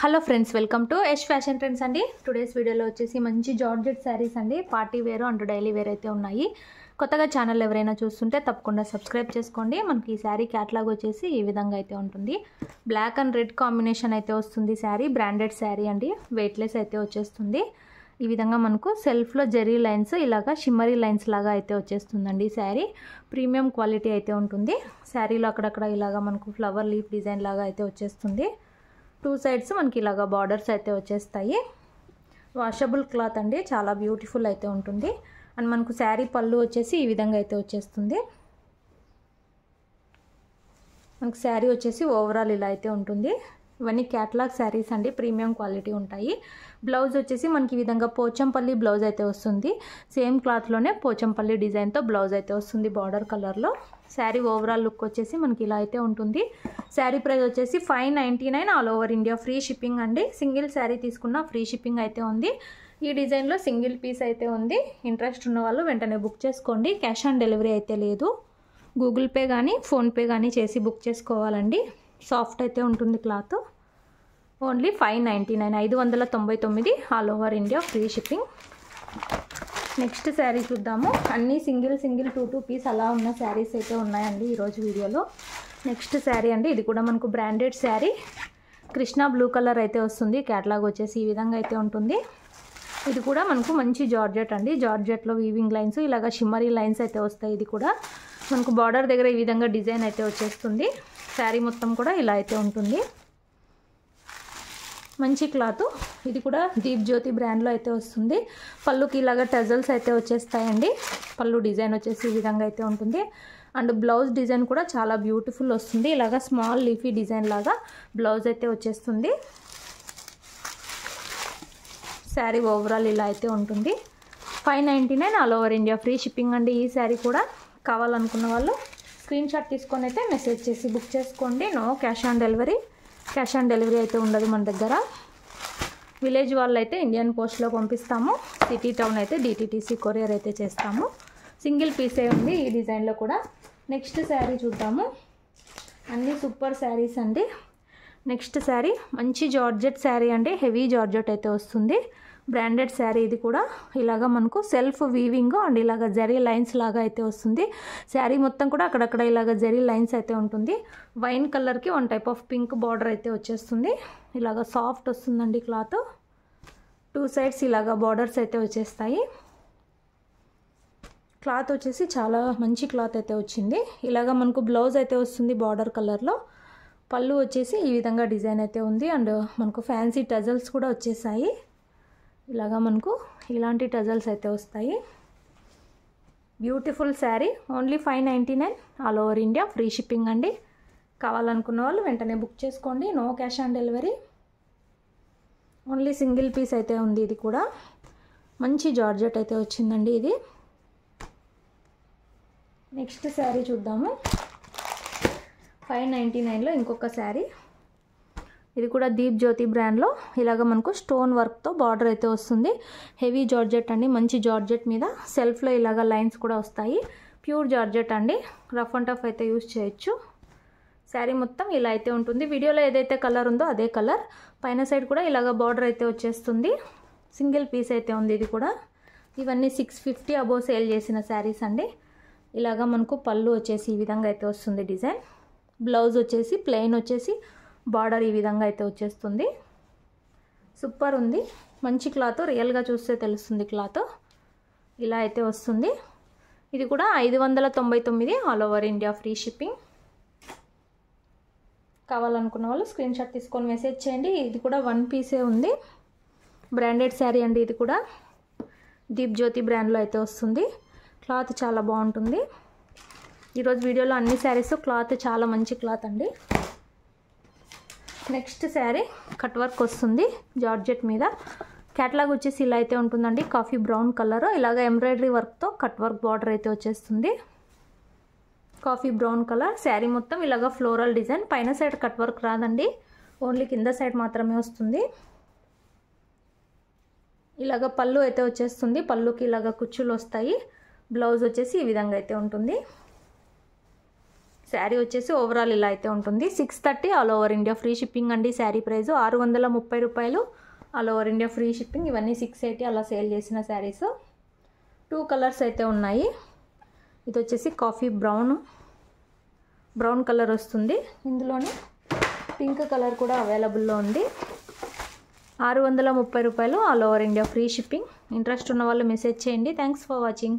Hello friends, welcome to Yash fashion trends అండి. Today's వీడియోలో వచ్చేసి మంచి జార్జెట్ శారీస్ అండి. Party wear and daily wear అయితే ఉన్నాయి. కొత్తగా ఛానల్ ఎవరైనా చూస్తుంటే తప్పకుండా సబ్స్క్రైబ్ చేసుకోండి. మనకి ఈ శారీ క్యాటలాగ్ వచ్చేసి ఈ విధంగా అయితే ఉంటుంది. బ్లాక్ అండ్ రెడ్ కాంబినేషన్ అయితే వస్తుంది. శారీ బ్రాండెడ్ శారీ అండి. వెయిట్లెస్ అయితే వచ్చేస్తుంది. ఈ విధంగా మనకు సెల్ఫ్లో జెరీ లైన్స్ ఇలాగా షిమ్మరీ లైన్స్ లాగా అయితే వచ్చేస్తుందండి. శారీ ప్రీమియం క్వాలిటీ అయితే ఉంటుంది. శారీలో అక్కడక్కడ ఇలాగా మనకు ఫ్లవర్ లీఫ్ డిజైన్ లాగా అయితే వచ్చేస్తుంది. టూ సైడ్స్ మనకి ఇలాగా బార్డర్స్ అయితే వచ్చేస్తాయి. వాషబుల్ క్లాత్ అండి, చాలా బ్యూటిఫుల్ అయితే ఉంటుంది. అండ్ మనకు శారీ పళ్ళు వచ్చేసి ఈ విధంగా అయితే వచ్చేస్తుంది. మనకు శారీ వచ్చేసి ఓవరాల్ ఇలా అయితే ఉంటుంది. ఇవన్నీ క్యాటలాగ్ శారీస్ అండి, ప్రీమియం క్వాలిటీ ఉంటాయి. బ్లౌజ్ వచ్చేసి మనకి ఈ విధంగా పోచంపల్లి బ్లౌజ్ అయితే వస్తుంది. సేమ్ క్లాత్లోనే పోచంపల్లి డిజైన్తో బ్లౌజ్ అయితే వస్తుంది బార్డర్ కలర్లో. శారీ ఓవరాల్ లుక్ వచ్చేసి మనకి ఇలా అయితే ఉంటుంది. శారీ ప్రైస్ వచ్చేసి 599 all over India. Free shipping అండి. సింగిల్ శారీ తీసుకున్న ఫ్రీ షిప్పింగ్ అయితే ఉంది. ఈ డిజైన్లో సింగిల్ పీస్ అయితే ఉంది. ఇంట్రెస్ట్ ఉన్న వాళ్ళు వెంటనే బుక్ చేసుకోండి. క్యాష్ ఆన్ డెలివరీ అయితే లేదు. గూగుల్ పే కానీ ఫోన్పే కానీ చేసి బుక్ చేసుకోవాలండి. సాఫ్ట్ అయితే ఉంటుంది cloth. Only 599 599 all over India free shipping. Next sari చూద్దాము. అన్నీ సింగిల్ 2 పీస్ అలా ఉన్న శారీస్ అయితే ఉన్నాయండి ఈరోజు వీడియోలో. నెక్స్ట్ శారీ అండి, ఇది కూడా మనకు branded sari. Krishna blue colour అయితే వస్తుంది. క్యాటలాగ్ వచ్చేసి ఈ విధంగా అయితే ఉంటుంది. ఇది కూడా మనకు మంచి జార్జెట్ అండి. జార్జెట్లో వీవింగ్ లైన్స్ ఇలాగా షిమ్మరీ లైన్స్ అయితే వస్తాయి. ఇది కూడా మనకు బార్డర్ దగ్గర ఈ విధంగా డిజైన్ అయితే వచ్చేస్తుంది. శారీ మొత్తం కూడా ఇలా అయితే ఉంటుంది. మంచి క్లాత్. ఇది కూడా దీప్ జ్యోతి బ్రాండ్లో అయితే వస్తుంది. పళ్ళుకి ఇలాగా టజల్స్ అయితే వచ్చేస్తాయండి. పళ్ళు డిజైన్ వచ్చేసి ఈ విధంగా అయితే ఉంటుంది. అండ్ బ్లౌజ్ డిజైన్ కూడా చాలా బ్యూటిఫుల్ వస్తుంది. ఇలాగా స్మాల్ లీఫీ డిజైన్ లాగా బ్లౌజ్ అయితే వచ్చేస్తుంది. శారీ ఓవరాల్ ఇలా అయితే ఉంటుంది. 599 all over India free shipping అండి. ఈ శారీ కూడా కావాలనుకున్న వాళ్ళు స్క్రీన్ షాట్ తీసుకొని అయితే మెసేజ్ చేసి బుక్ చేసుకోండి. No cash on delivery. Cash on delivery అయితే ఉండదు మన దగ్గర. విలేజ్ వాళ్ళు అయితే ఇండియన్ పోస్ట్లో పంపిస్తాము. సిటీ టౌన్ అయితే డిటీటీసీ కొరియర్ అయితే చేస్తాము. సింగిల్ పీసే ఉంది ఈ డిజైన్లో కూడా. నెక్స్ట్ శారీ చూద్దాము. అన్నీ సూపర్ శారీస్ అండి. నెక్స్ట్ శారీ మంచి జార్జెట్ శారీ అండి. హెవీ జార్జెట్ అయితే వస్తుంది. బ్రాండెడ్ శారీ. ఇది కూడా ఇలాగా మనకు సెల్ఫ్ వీవింగ్ అండ్ ఇలాగ జరీ లైన్స్ లాగా అయితే వస్తుంది. శారీ మొత్తం కూడా అక్కడక్కడ ఇలాగ జరీ లైన్స్ అయితే ఉంటుంది. వైన్ కలర్కి one type of pink border అయితే వచ్చేస్తుంది. ఇలాగ సాఫ్ట్ వస్తుందండి క్లాత్. టూ సైడ్స్ ఇలాగ బార్డర్స్ అయితే వచ్చేస్తాయి. క్లాత్ వచ్చేసి చాలా మంచి క్లాత్ అయితే వచ్చింది. ఇలాగ మనకు బ్లౌజ్ అయితే వస్తుంది బార్డర్ కలర్లో. పళ్ళు వచ్చేసి ఈ విధంగా డిజైన్ అయితే ఉంది. అండ్ మనకు ఫ్యాన్సీ టజల్స్ కూడా వచ్చేసాయి. ఇలాగా మనకు ఇలాంటి టజల్స్ అయితే వస్తాయి. Beautiful sari. Only 599 all over India free shipping అండి. కావాలనుకున్న వాళ్ళు వెంటనే బుక్ చేసుకోండి. No cash on delivery. Only single piece అయితే ఉంది. ఇది కూడా మంచి జార్జెట్ అయితే వచ్చిందండి ఇది. నెక్స్ట్ శారీ చూద్దాము. 599లో ఇంకొక శారీ. ఇది కూడా దీప్ జ్యోతి బ్రాండ్లో ఇలాగ మనకు స్టోన్ వర్క్తో బార్డర్ అయితే వస్తుంది. హెవీ జార్జెట్ అండి. మంచి జార్జెట్ మీద సెల్ఫ్లో ఇలాగ లైన్స్ కూడా వస్తాయి. ప్యూర్ జార్జెట్ అండి. రఫ్ అండ్ టఫ్ అయితే యూజ్ చేయొచ్చు. శారీ మొత్తం ఇలా అయితే ఉంటుంది. వీడియోలో ఏదైతే కలర్ ఉందో అదే కలర్. పైన సైడ్ కూడా ఇలాగ బార్డర్ అయితే వచ్చేస్తుంది. సింగిల్ పీస్ అయితే ఉంది ఇది కూడా. ఇవన్నీ 650 అబోవ్ సేల్ చేసిన శారీస్ అండి. ఇలాగ మనకు పళ్ళు వచ్చేసి ఈ విధంగా అయితే వస్తుంది డిజైన్. బ్లౌజ్ వచ్చేసి ప్లెయిన్ వచ్చేసి బార్డర్ ఈ విధంగా అయితే వచ్చేస్తుంది. సూపర్ ఉంది. మంచి క్లాత్. రియల్గా చూస్తే తెలుస్తుంది క్లాత్. ఇలా అయితే వస్తుంది. ఇది కూడా 599 all over India free shipping. కావాలనుకున్న వాళ్ళు స్క్రీన్ షాట్ తీసుకొని మెసేజ్ చేయండి. ఇది కూడా వన్ పీసే ఉంది. బ్రాండెడ్ శారీ అండి. ఇది కూడా దీప్ జ్యోతి బ్రాండ్లో అయితే వస్తుంది. క్లాత్ చాలా బాగుంటుంది. ఈరోజు వీడియోలో అన్ని శారీస్ క్లాత్ చాలా మంచి క్లాత్ అండి. నెక్స్ట్ శారీ కట్ వర్క్ వస్తుంది జార్జెట్ మీద. క్యాటలాగ్ వచ్చేసి ఇలా అయితే ఉంటుందండి. కాఫీ బ్రౌన్ కలర్ ఇలాగ ఎంబ్రాయిడరీ వర్క్తో కట్ వర్క్ బార్డర్ అయితే వచ్చేస్తుంది. Coffee brown colour. శారీ మొత్తం ఇలాగ ఫ్లోరల్ డిజైన్. పైన సైడ్ కట్ వర్క్ రాదండి. ఓన్లీ కింద సైడ్ మాత్రమే వస్తుంది. ఇలాగ పళ్ళు అయితే వచ్చేస్తుంది. పళ్ళుకి ఇలాగ కుచ్చులు వస్తాయి. బ్లౌజ్ వచ్చేసి ఈ విధంగా అయితే ఉంటుంది. శారీ వచ్చేసి ఓవరాల్ ఇలా అయితే ఉంటుంది. 630 all over India free shipping అండి. శారీ ప్రైస్ 630 రూపాయలు, all over India free shipping. ఇవన్నీ 680 అలా సేల్ చేసిన శారీస్. 2 కలర్స్ అయితే ఉన్నాయి. ఇది వచ్చేసి కాఫీ బ్రౌన్ కలర్ వస్తుంది. ఇందులోనే పింక్ కలర్ కూడా అవైలబుల్లో ఉంది. 630 రూపాయలు, all over India free shipping. Interest ఉన్న వాళ్ళు మెసేజ్ చేయండి. Thanks for watching.